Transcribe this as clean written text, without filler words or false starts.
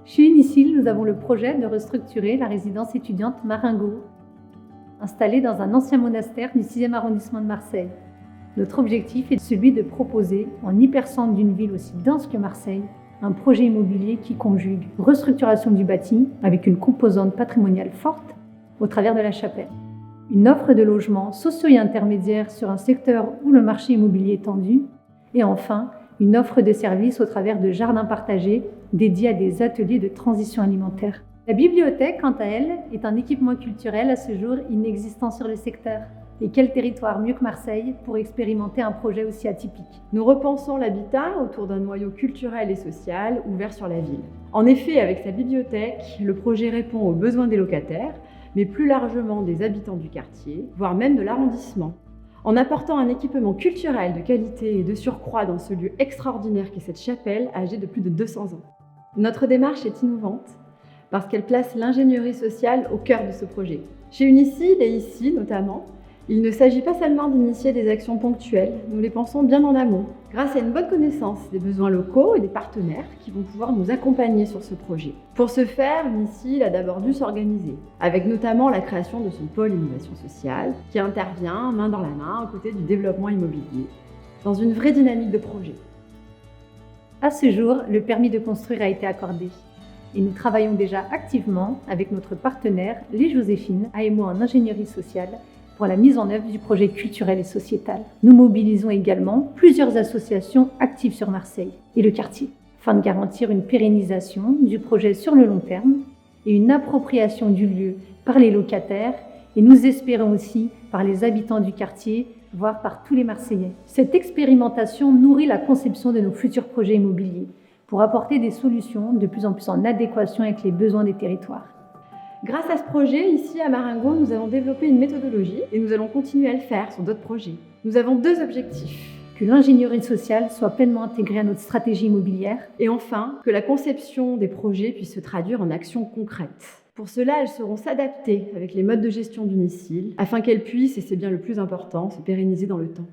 Chez Unicil, nous avons le projet de restructurer la résidence étudiante Marengo, installée dans un ancien monastère du 6e arrondissement de Marseille. Notre objectif est celui de proposer, en hypercentre d'une ville aussi dense que Marseille, un projet immobilier qui conjugue restructuration du bâti avec une composante patrimoniale forte au travers de la chapelle. Une offre de logements sociaux et intermédiaires sur un secteur où le marché immobilier est tendu. Et enfin, une offre de services au travers de jardins partagés dédiés à des ateliers de transition alimentaire. La bibliothèque, quant à elle, est un équipement culturel à ce jour inexistant sur le secteur. Et quel territoire mieux que Marseille pour expérimenter un projet aussi atypique? Nous repensons l'habitat autour d'un noyau culturel et social ouvert sur la ville. En effet, avec sa bibliothèque, le projet répond aux besoins des locataires, mais plus largement des habitants du quartier, voire même de l'arrondissement. En apportant un équipement culturel de qualité et de surcroît dans ce lieu extraordinaire qu'est cette chapelle âgée de plus de 200 ans. Notre démarche est innovante parce qu'elle place l'ingénierie sociale au cœur de ce projet. Chez Unicil et ici notamment, il ne s'agit pas seulement d'initier des actions ponctuelles, nous les pensons bien en amont, grâce à une bonne connaissance des besoins locaux et des partenaires qui vont pouvoir nous accompagner sur ce projet. Pour ce faire, Unicil a d'abord dû s'organiser, avec notamment la création de son pôle innovation sociale, qui intervient main dans la main aux côtés du développement immobilier, dans une vraie dynamique de projet. À ce jour, le permis de construire a été accordé. Et nous travaillons déjà activement avec notre partenaire, les Joséphines, AMO en ingénierie sociale, pour la mise en œuvre du projet culturel et sociétal. Nous mobilisons également plusieurs associations actives sur Marseille et le quartier, afin de garantir une pérennisation du projet sur le long terme et une appropriation du lieu par les locataires et nous espérons aussi par les habitants du quartier, voire par tous les Marseillais. Cette expérimentation nourrit la conception de nos futurs projets immobiliers pour apporter des solutions de plus en plus en adéquation avec les besoins des territoires. Grâce à ce projet, ici à Marengo, nous avons développé une méthodologie et nous allons continuer à le faire sur d'autres projets. Nous avons 2 objectifs. Que l'ingénierie sociale soit pleinement intégrée à notre stratégie immobilière. Et enfin, que la conception des projets puisse se traduire en actions concrètes. Pour cela, elles sauront s'adapter avec les modes de gestion d'Unicil afin qu'elles puissent, et c'est bien le plus important, se pérenniser dans le temps.